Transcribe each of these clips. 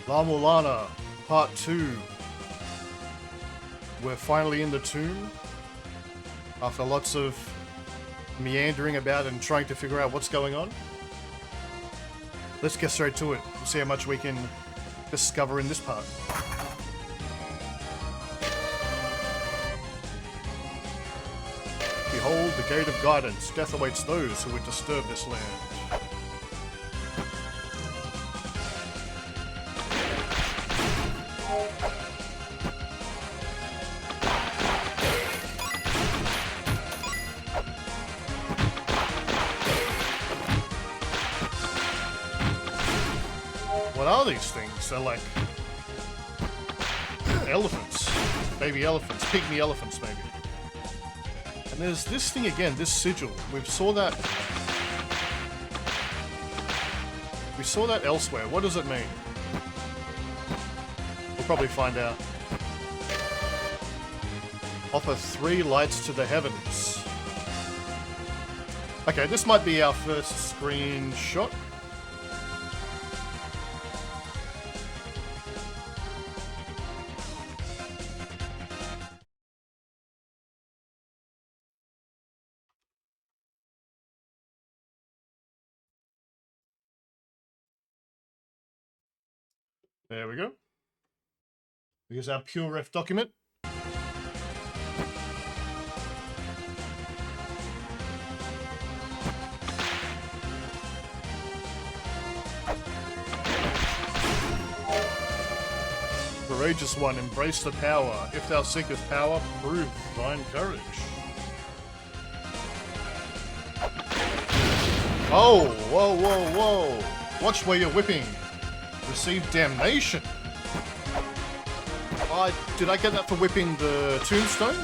La-Mulana, Part 2. We're finally in the tomb. After lots of meandering about and trying to figure out what's going on. Let's get straight to it and see how much we can discover in this part. Behold the gate of guidance. Death awaits those who would disturb this land. What are these things? They're like elephants. Baby elephants. Pygmy elephants, maybe. And there's this thing again, this sigil. We saw that elsewhere. What does it mean? We'll probably find out. Offer 3 lights to the heavens. Okay, this might be our first screenshot. There we go. Here's our pure ref document. Courageous one, embrace the power. If thou seekest power, prove thine courage. Oh, whoa, whoa, whoa. Watch where you're whipping. Receive damnation. Did I get that for whipping the tombstone?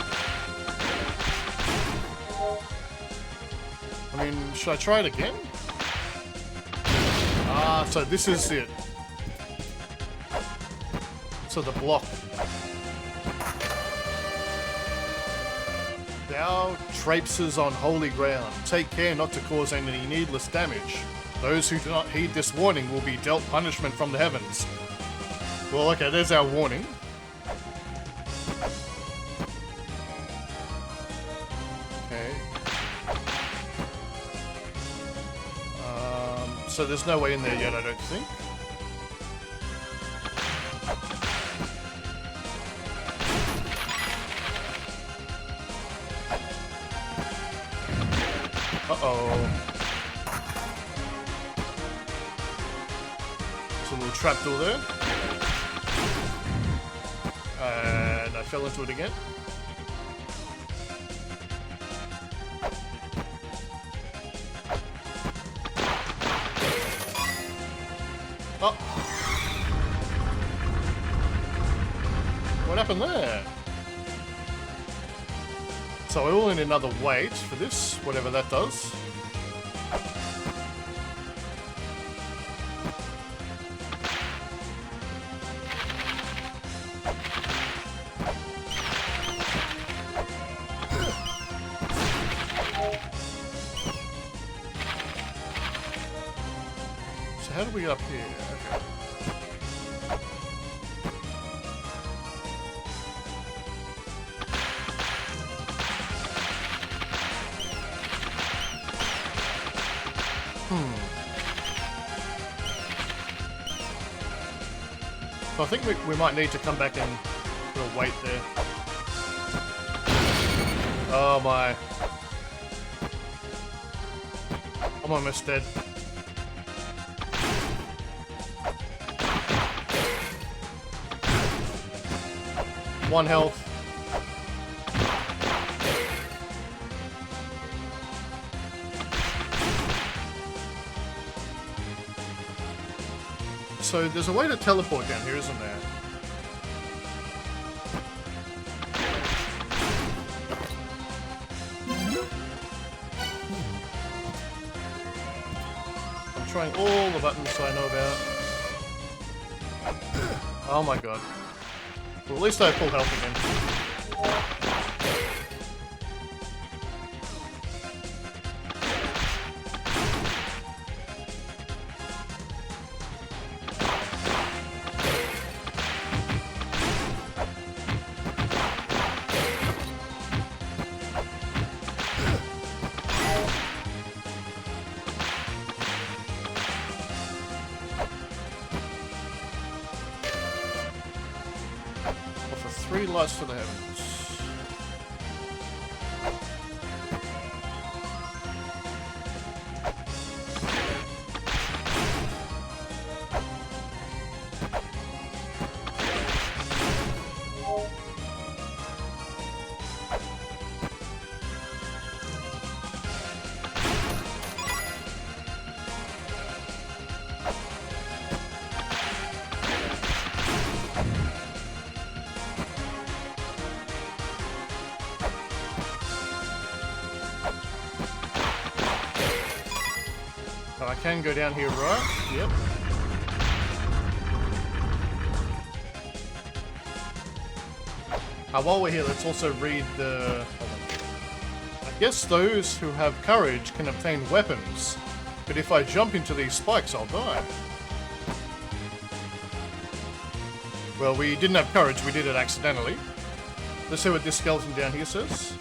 I mean, should I try it again? Ah, so this is it. So the block. Thou traipses on holy ground. Take care not to cause any needless damage. Those who do not heed this warning will be dealt punishment from the heavens. Well, okay, there's our warning. Okay. So there's no way in there yet, I don't think. Uh-oh. A little trapdoor there. And I fell into it again. Oh! What happened there? So I will need another wait for this, whatever that does. How do we get up here? Okay. So I think we might need to come back and put a weight there. Oh my. I'm almost dead. 1 health. So there's a way to teleport down here, isn't there? I'm trying all the buttons I know about. Oh my god. Well, at least I have full health again. 3 lights to the heavens. I can go down here, right? Yep. While we're here, let's also read the... I guess those who have courage can obtain weapons, but if I jump into these spikes, I'll die. Well, we didn't have courage, we did it accidentally. Let's see what this skeleton down here says.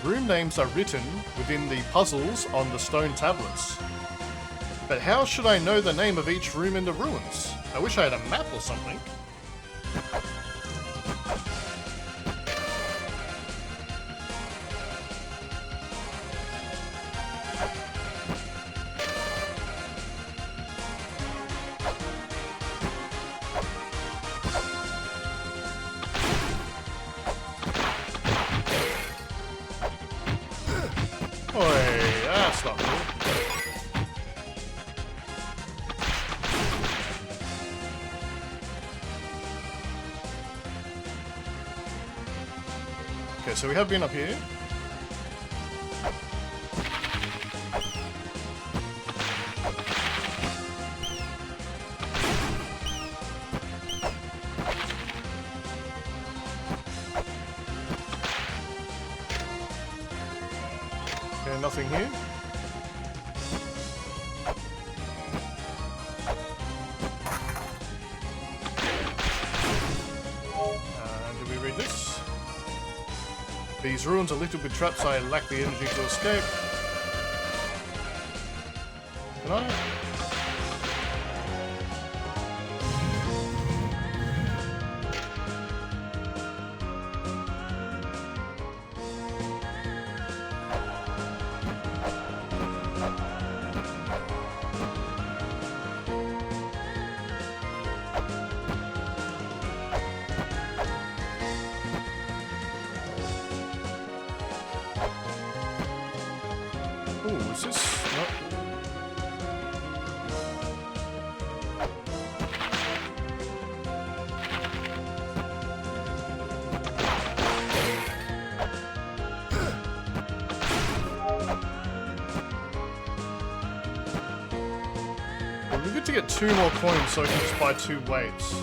Room names are written within the puzzles on the stone tablets. But how should I know the name of each room in the ruins? I wish I had a map or something. Oi, that's not cool. Okay, so we have been up here. Okay, nothing here. Do we read this? These ruins are littered with traps. I lack the energy to escape. Can I? Ooh, is this? No. Well, we get to get 2 more coins, so I can just buy 2 weights.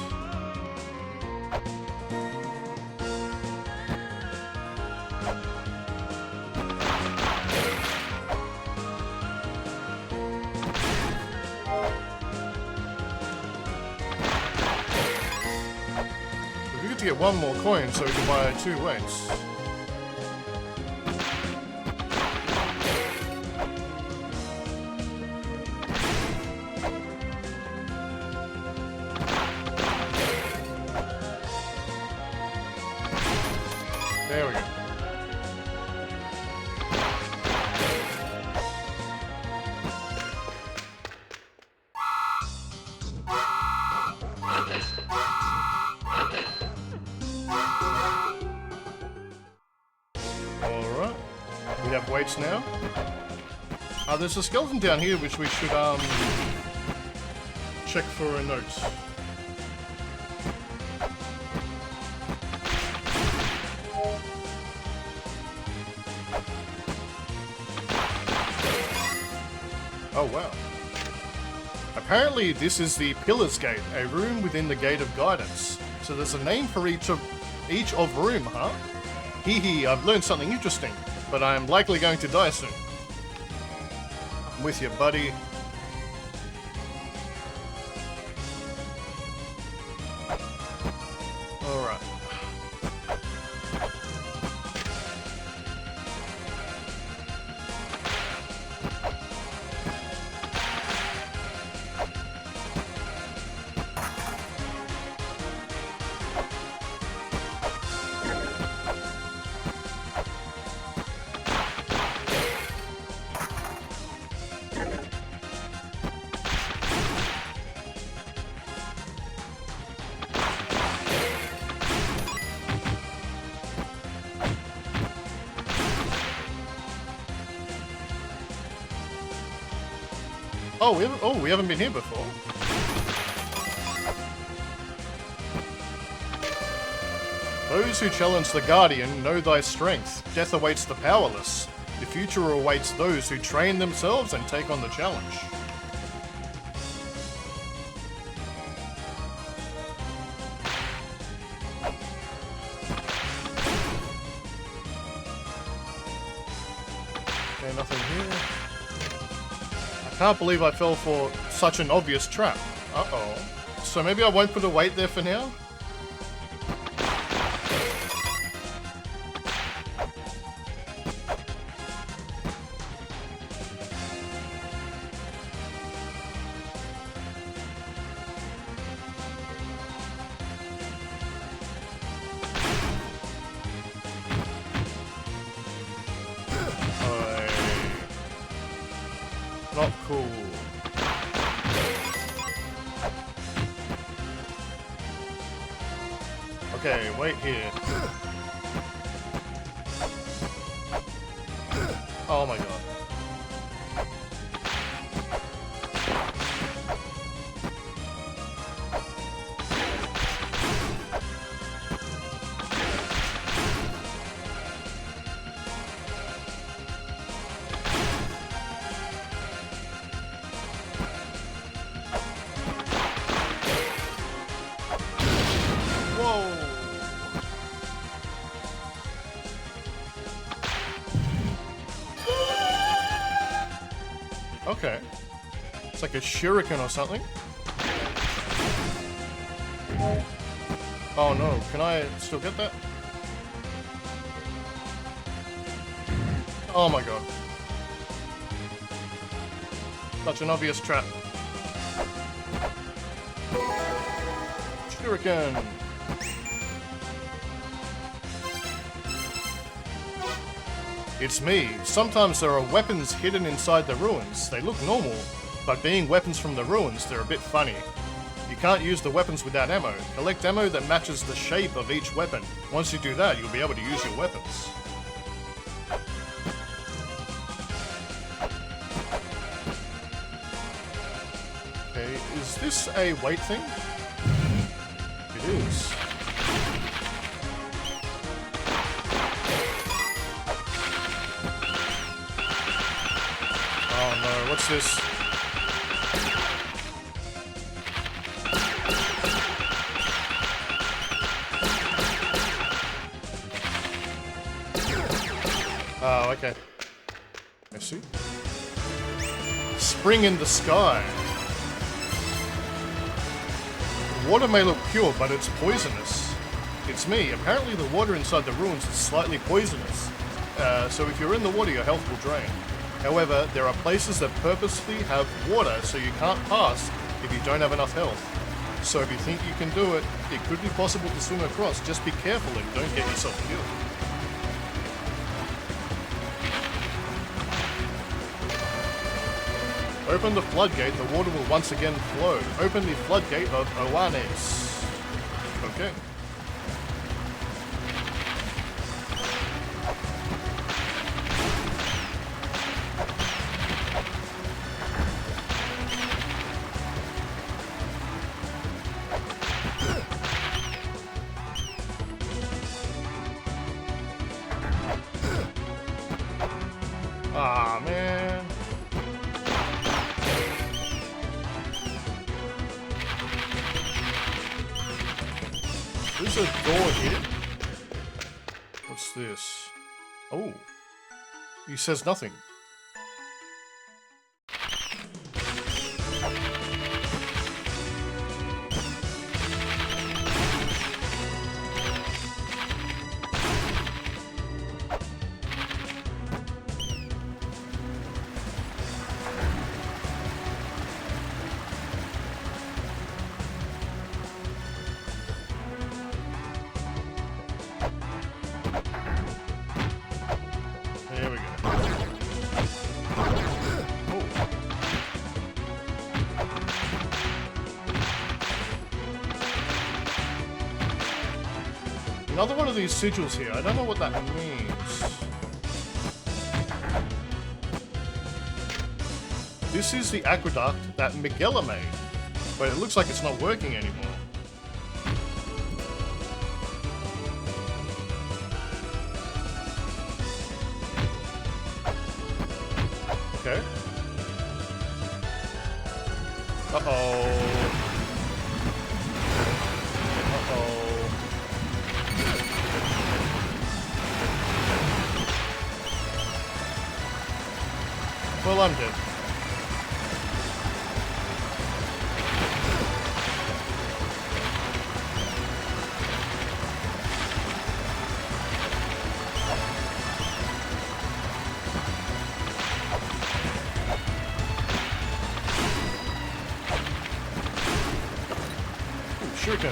We get to get 1 more coin, so we can buy 2 weights. There we go. Alright. We have weights now. There's a skeleton down here which we should check for a note. Oh wow. Apparently this is the Pillar's Gate, a room within the Gate of Guidance. So there's a name for each of room, huh? Hee hee, I've learned something interesting, but I'm likely going to die soon. I'm with you, buddy. Alright. Oh, we haven't been here before. Those who challenge the Guardian know thy strength. Death awaits the powerless. The future awaits those who train themselves and take on the challenge. Okay, nothing here. I can't believe I fell for such an obvious trap. Uh-oh. So maybe I won't put a weight there for now? Not cool. Okay, wait here. Oh my god. Okay. It's like a shuriken or something. Oh no, can I still get that? Oh my god. Such an obvious trap. Shuriken! It's me. Sometimes there are weapons hidden inside the ruins. They look normal, but being weapons from the ruins, they're a bit funny. You can't use the weapons without ammo. Collect ammo that matches the shape of each weapon. Once you do that, you'll be able to use your weapons. Okay, is this a weight thing? It is. Oh no, what's this? Oh, okay. I see. Spring in the sky. Water may look pure, but it's poisonous. It's me. Apparently the water inside the ruins is slightly poisonous. So if you're in the water, your health will drain. However, there are places that purposely have water, so you can't pass if you don't have enough health. So if you think you can do it, it could be possible to swim across. Just be careful and don't get yourself killed. Open the floodgate, the water will once again flow. Open the floodgate of Oanes. Okay. Ah, man. There's a door here. What's this? Oh. He says nothing. There we go. Oh. Another one of these sigils here. I don't know what that means. this is the aqueduct that Miguela made. But it looks like it's not working anymore. Okay. Uh-oh. Uh-oh. Well, I'm dead. Shuriken.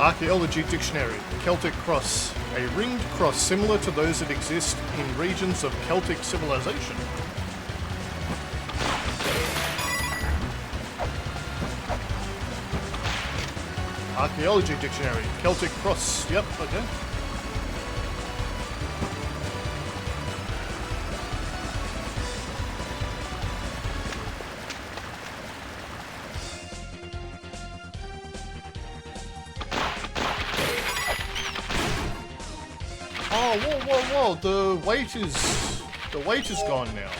Archaeology Dictionary. Celtic cross. A ringed cross similar to those that exist in regions of Celtic civilization. Archaeology Dictionary. Celtic cross. Yep, okay. Oh, whoa. The weight is gone now.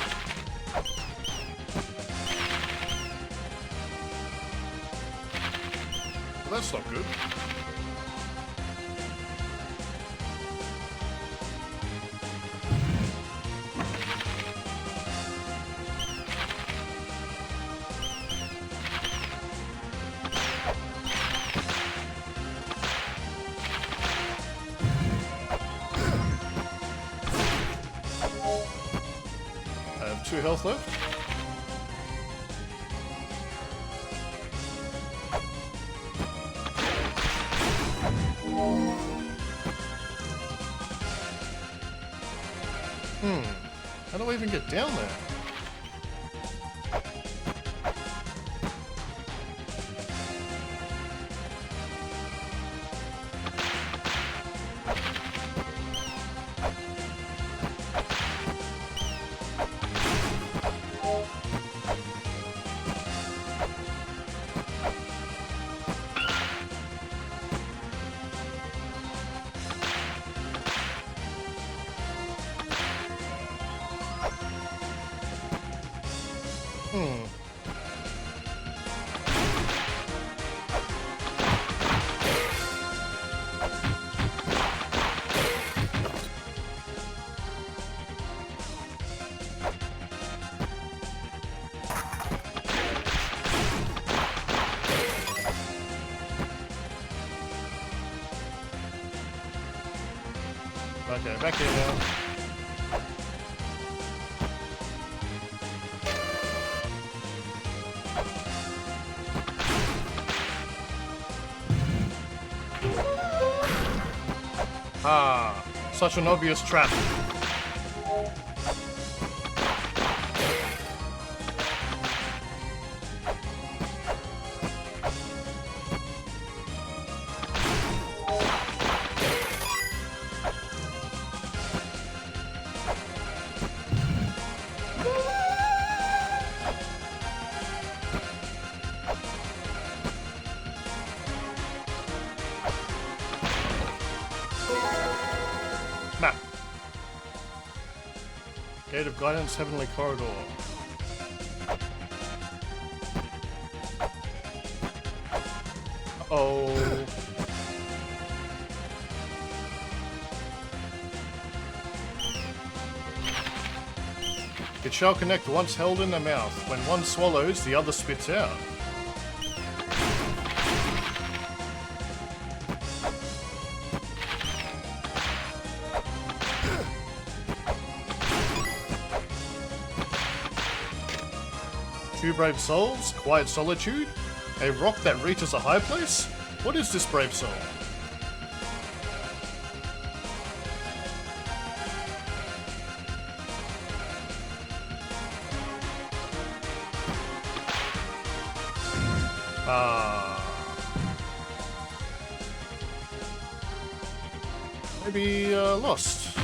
Well, that's not good. I have 2 health left. How do I even get down there? Okay, back here now. Ah, such an obvious trap. Map. Gate of Guidance, Heavenly Corridor. Uh-oh. It shall connect once held in the mouth. When one swallows, the other spits out. Two brave souls, quiet solitude, a rock that reaches a high place? What is this brave soul? Maybe lost.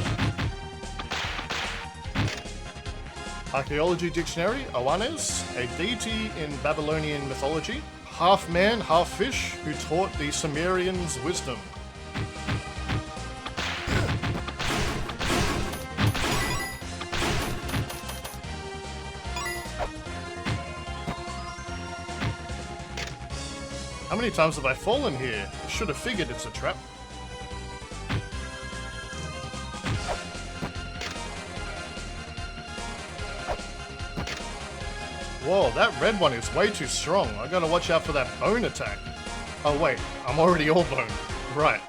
Archaeology Dictionary, Oannes, a deity in Babylonian mythology, half man, half fish, who taught the Sumerians wisdom. How many times have I fallen here? Should have figured it's a trap. Whoa, that red one is way too strong. I gotta watch out for that bone attack. Oh wait, I'm already all bone. Right.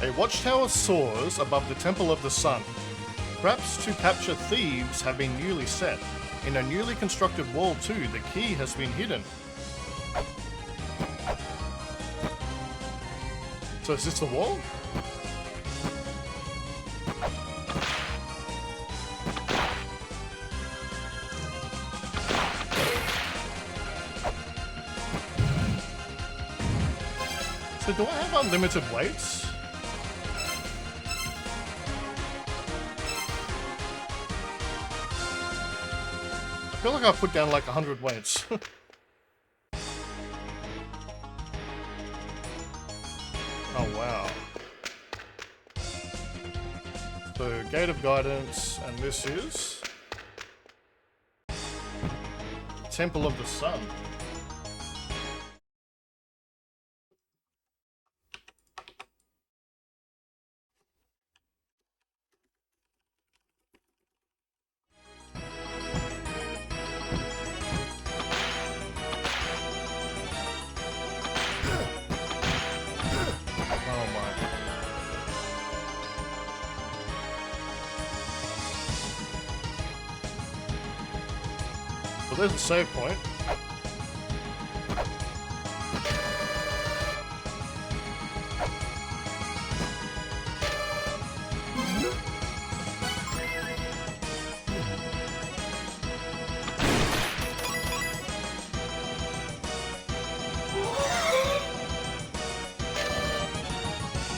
A watchtower soars above the Temple of the Sun. Traps to capture thieves have been newly set. In a newly constructed wall too, the key has been hidden. So is this the wall? So do I have unlimited weights? I feel like I put down like 100 weights. Oh wow. So Gate of Guidance, and this is Temple of the Sun. There's a save point.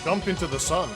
Jump into the sun.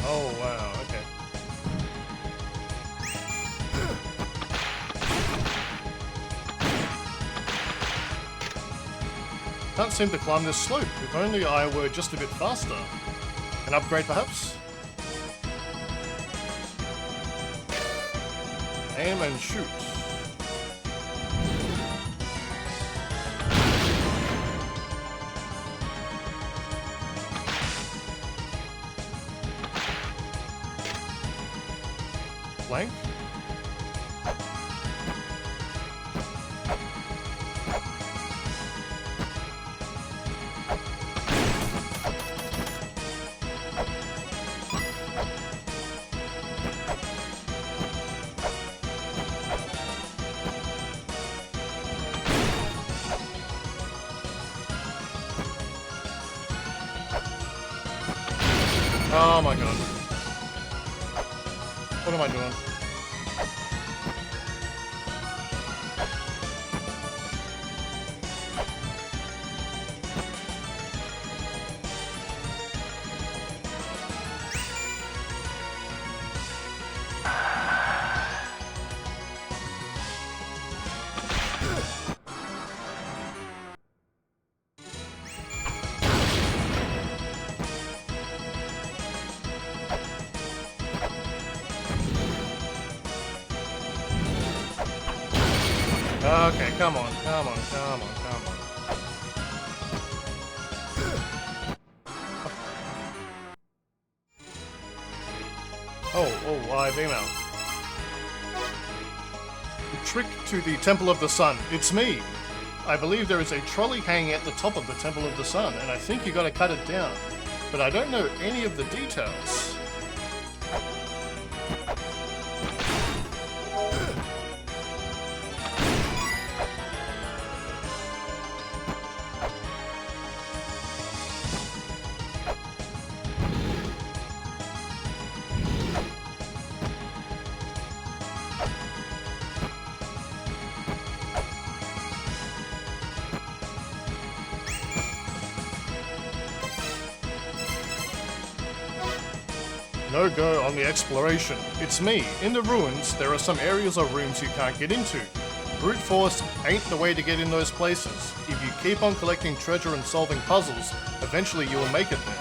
Oh wow, okay. Can't seem to climb this slope. If only I were just a bit faster. An upgrade perhaps? Aim and shoot. Blank. Oh my god. What am I doing? Okay, come on, come on, come on, come on. Oh, live email. The trick to the Temple of the Sun. It's me. I believe there is a trolley hanging at the top of the Temple of the Sun, and I think you gotta cut it down. But I don't know any of the details. No go on the exploration. It's me. In the ruins, there are some areas or rooms you can't get into. Brute force ain't the way to get in those places. If you keep on collecting treasure and solving puzzles, eventually you will make it there.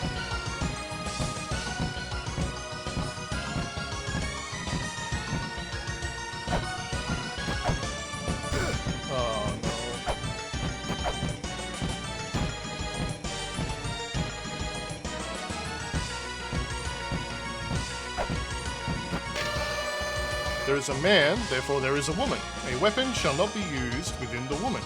Oh no. There is a man, therefore there is a woman. A weapon shall not be used within the woman.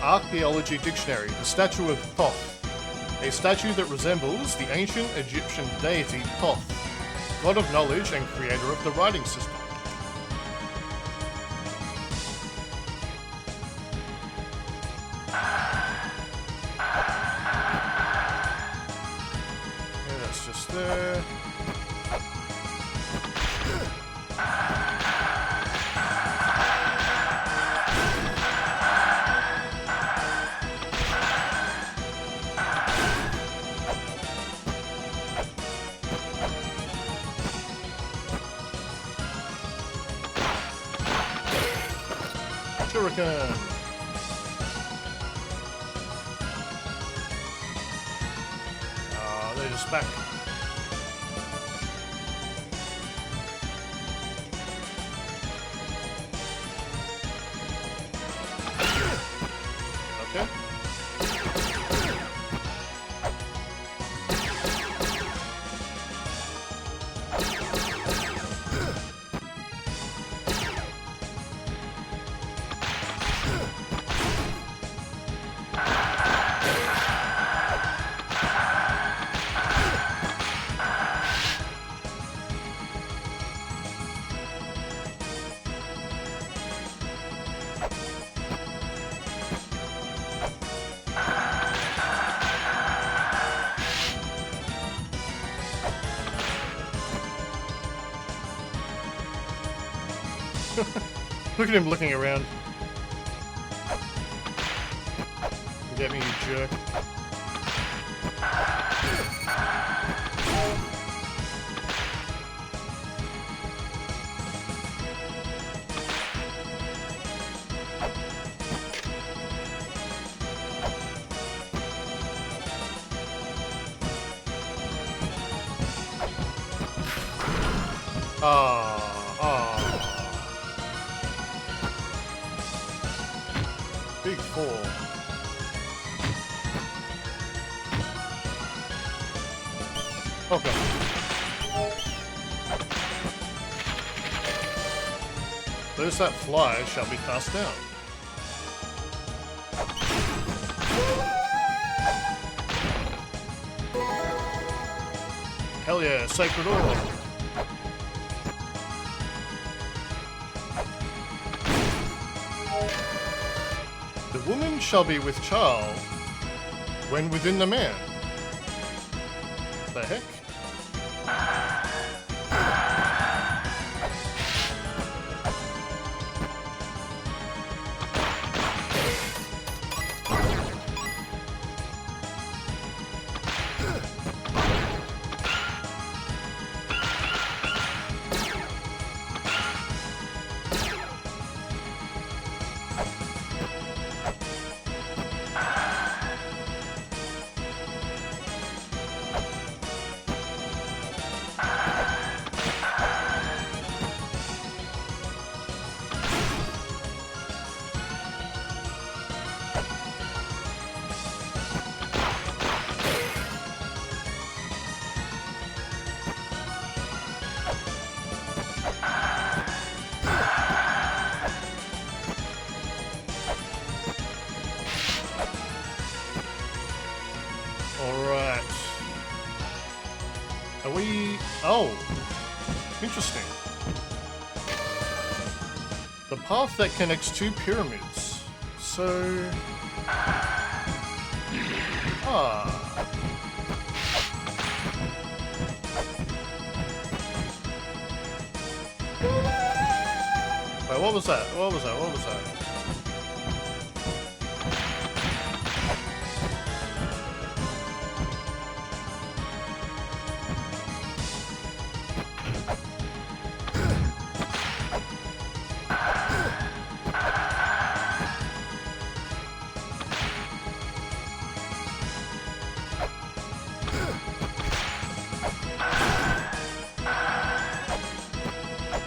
Archaeology Dictionary, the statue of Thoth. A statue that resembles the ancient Egyptian deity Thoth, god of knowledge and creator of the writing system. Yeah, that's just there. Shuriken. They're just back. Okay. Look at him looking around. Get me, you jerk. Big four. Okay. Those that fly shall be cast down. Hell yeah, sacred ore. The woman shall be with child when within the man. The heck? Oh, interesting. The path that connects two pyramids. So... Ah. Wait, what was that? What was that? What was that?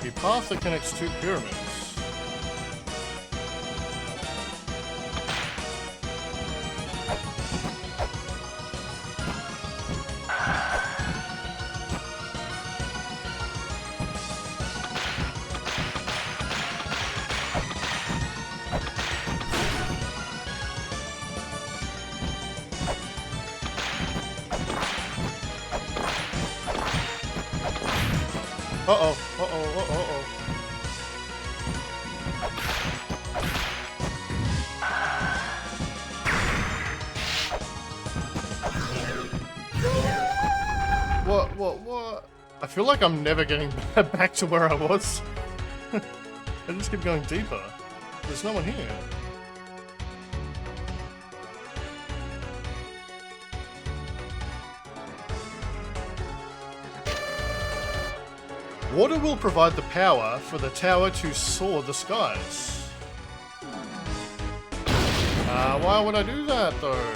The path that connects two pyramids. Uh-oh, uh-oh, uh-oh, uh-oh. What? I feel like I'm never getting back to where I was. I just keep going deeper. There's no one here. Water will provide the power for the tower to soar the skies. Why would I do that though?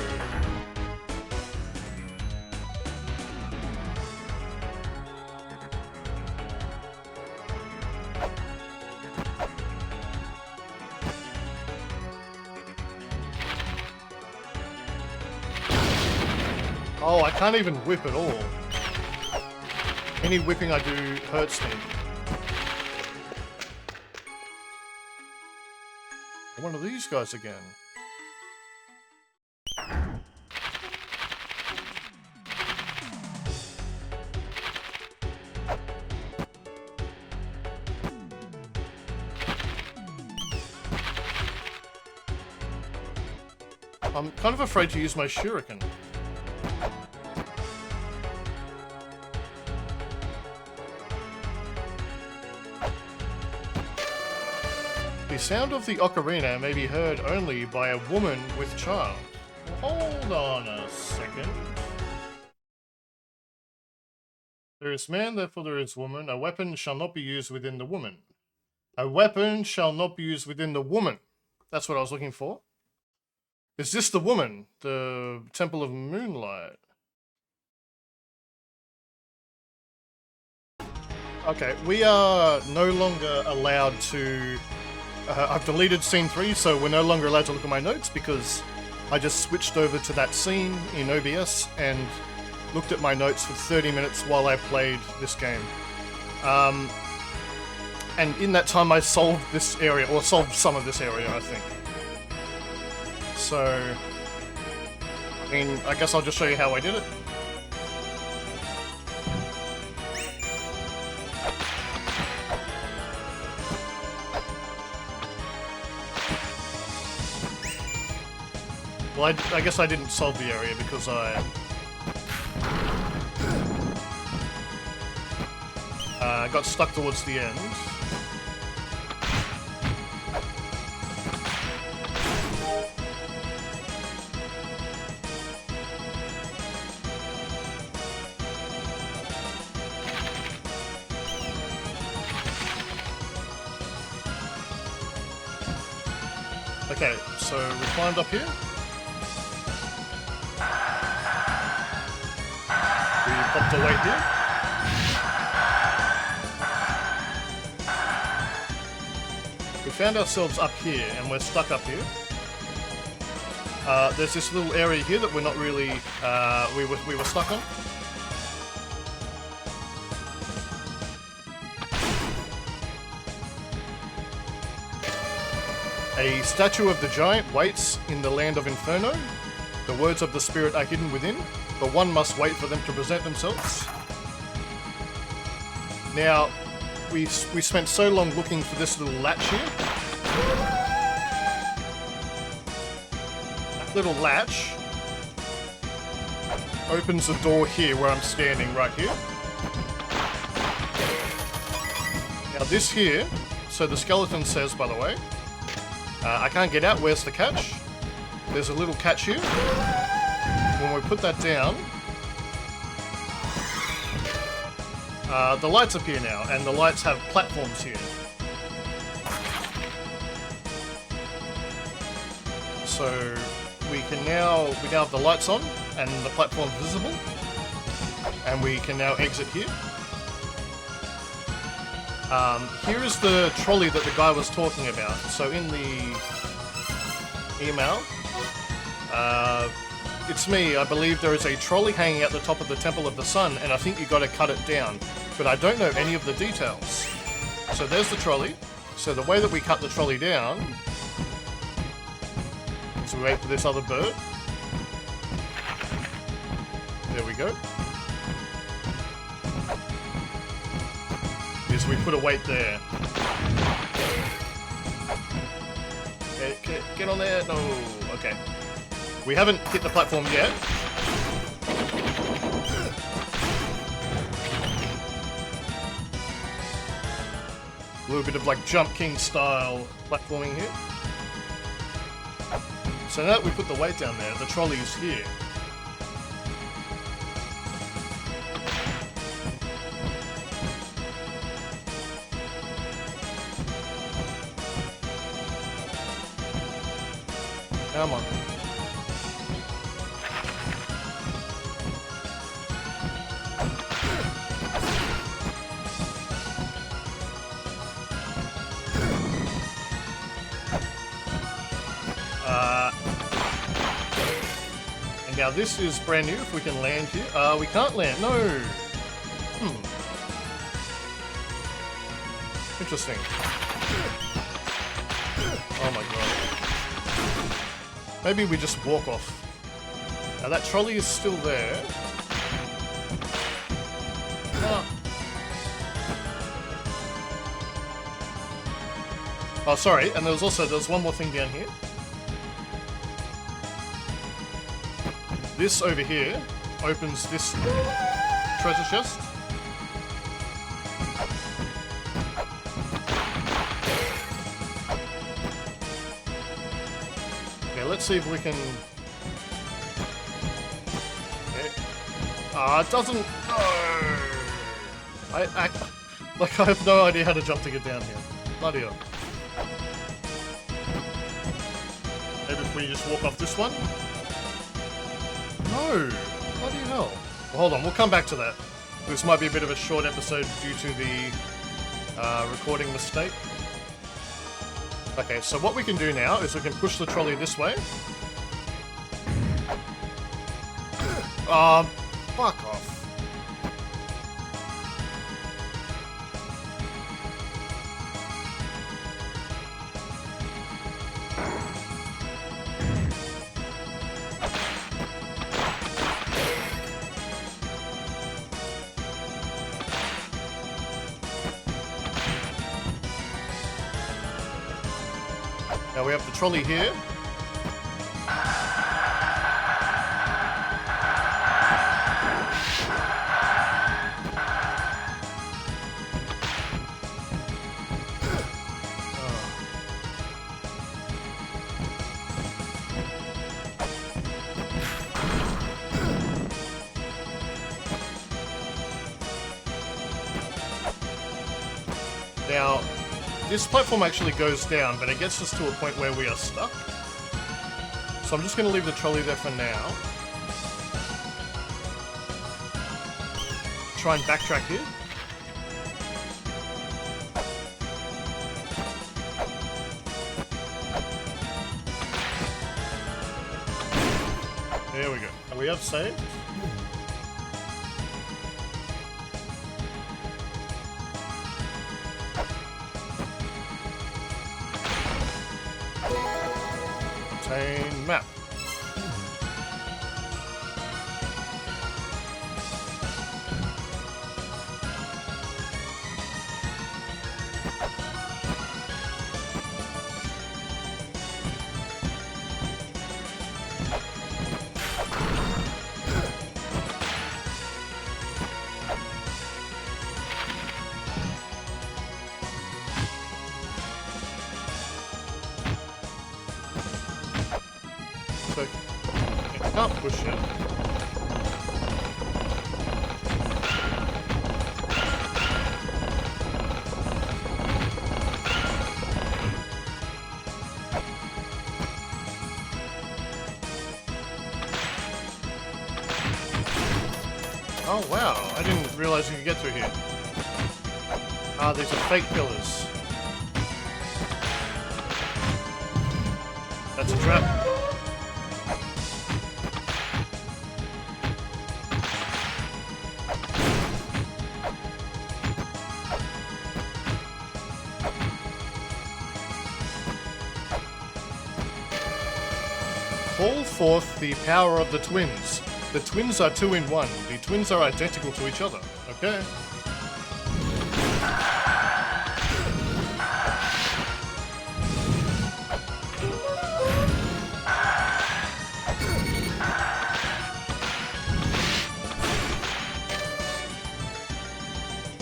Oh, I can't even whip at all. Any whipping I do hurts me. One of these guys again. I'm kind of afraid to use my shuriken. The sound of the ocarina may be heard only by a woman with child. Hold on a second. There is man, therefore there is woman. A weapon shall not be used within the woman. A weapon shall not be used within the woman. That's what I was looking for. Is this the woman? The Temple of Moonlight? Okay, we are no longer allowed to... I've deleted scene 3, so we're no longer allowed to look at my notes because I just switched over to that scene in OBS and looked at my notes for 30 minutes while I played this game. And in that time I solved this area, or solved some of this area, I think. So, I mean, I guess I'll just show you how I did it. Well, I guess I didn't solve the area because I got stuck towards the end. Okay, so we climbed up here. We popped away here. We found ourselves up here, and we're stuck up here. There's this little area here that we're not really, we were stuck on. A statue of the giant waits in the land of Inferno. The words of the spirit are hidden within, but one must wait for them to present themselves. Now, we spent so long looking for this little latch here. That little latch opens the door here where I'm standing, right here. Now this here, so the skeleton says, by the way, I can't get out, where's the catch? There's a little catch here. When we put that down, the lights appear now, and the lights have platforms here. So we now have the lights on, and the platform visible, and we can now exit here. Here is the trolley that the guy was talking about. So in the email, it's me. I believe there is a trolley hanging at the top of the Temple of the Sun, and I think you got to cut it down. But I don't know any of the details. So there's the trolley. So the way that we cut the trolley down is we wait for this other bird. There we go. Is we put a weight there. Get on there. No. Okay. We haven't hit the platform yet. A little bit of like Jump King style platforming here. So now that we put the weight down there, the trolley is here. Come on. And now this is brand new, if we can land here. We can't land, no! Interesting. Oh my god. Maybe we just walk off. Now that trolley is still there. Oh, sorry, and there's one more thing down here. This over here opens this treasure chest. Okay, let's see if we can... Okay. Ah, it doesn't... No! I have no idea how to jump to get down here. Bloody hell. Maybe if we just walk off this one? No! Bloody hell. Well, hold on, we'll come back to that. This might be a bit of a short episode due to the recording mistake. Okay, so what we can do now is we can push the trolley this way. Fuck off. Now we have the trolley here. Now, this platform actually goes down, but it gets us to a point where we are stuck. So I'm just going to leave the trolley there for now. Try and backtrack here. There we go. And we have saved. Obtain map. can't push it. Oh wow, I didn't realize you could get through here. Ah, these are fake pillars. That's a trap. Call forth the power of the twins. The twins are 2 in 1. The twins are identical to each other. Okay.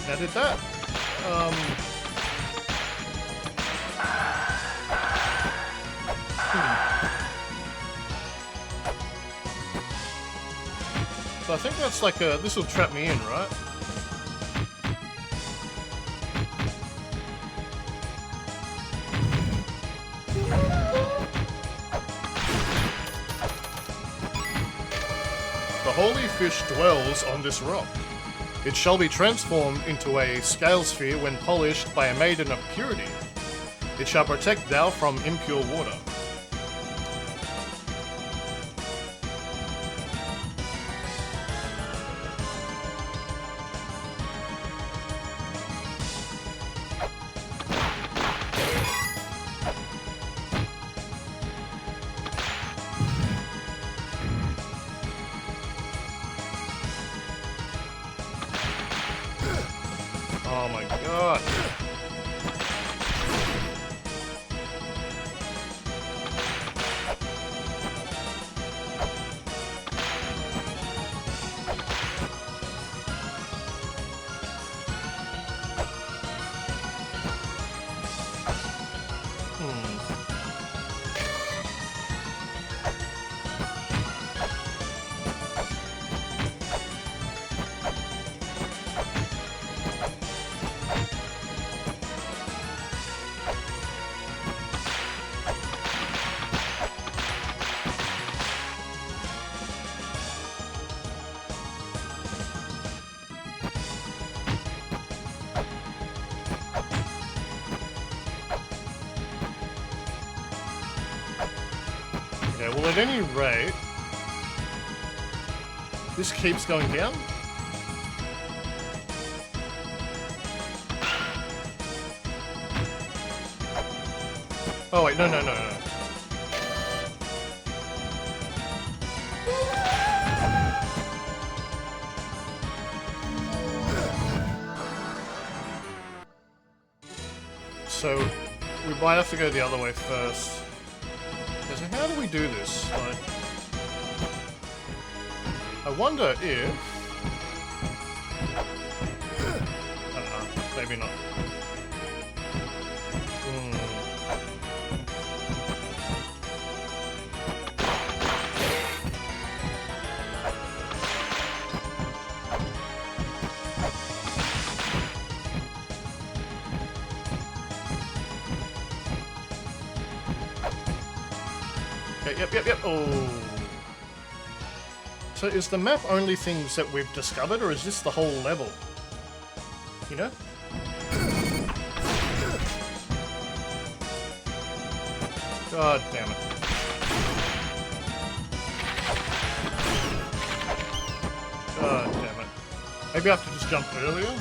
Now did that? So I think that's like a... This will trap me in, right? The holy fish dwells on this rock. It shall be transformed into a scale sphere when polished by a maiden of purity. It shall protect thou from impure water. Oh my god. Okay, well at any rate, this keeps going down. Oh wait, no. So, we might have to go the other way first. So how do we do this? Like, I wonder if... I don't know, maybe not. Yep. Oh. So is the map only things that we've discovered, or is this the whole level? You know? God damn it. God damn it. Maybe I have to just jump earlier?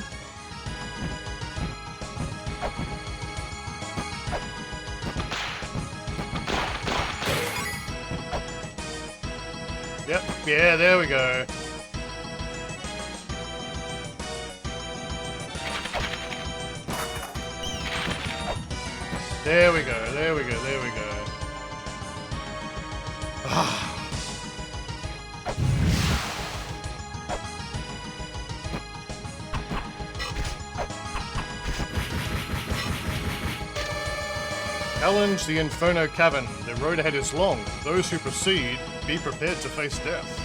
Yep, yeah, there we go. There we go. Challenge the Inferno Cavern. The road ahead is long. Those who proceed be prepared to face death.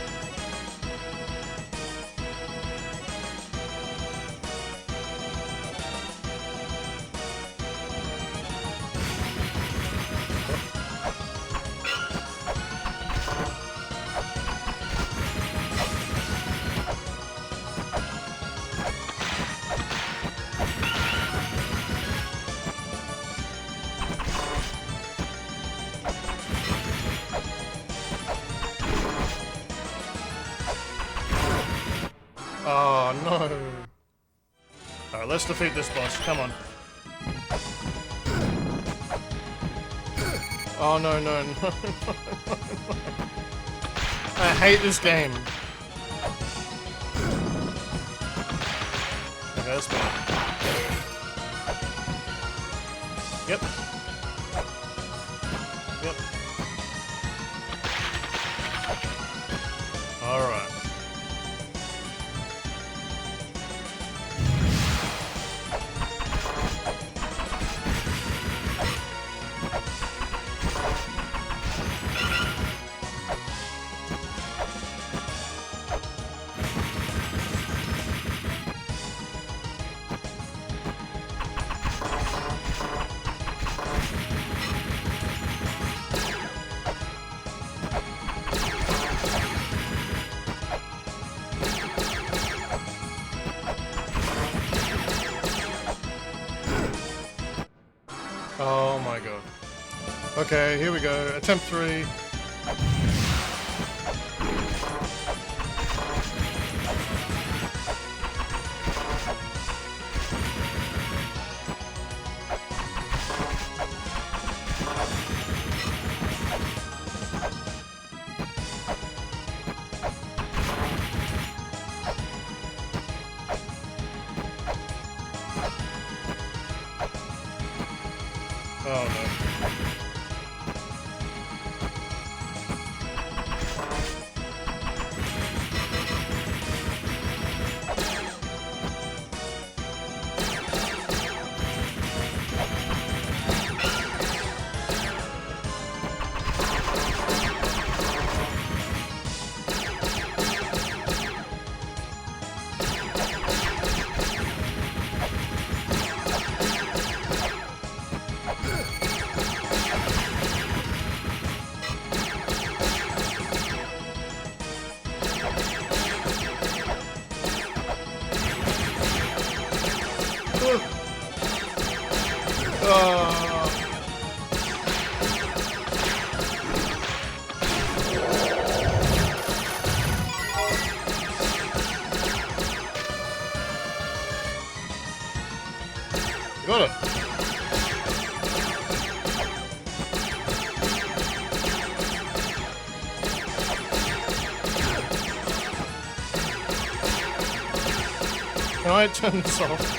Oh no. Alright, let's defeat this boss. Come on. Oh no, no, no, no, no. I hate this game. Okay, that's better. Yep. Yep. Alright. Oh my god. Okay, here we go. Attempt 3. Oh no. Got it. Can I turn this off?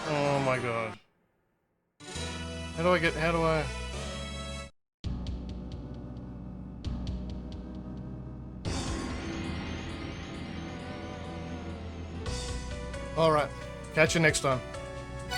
Oh my god. How do I... Alright, catch you next time.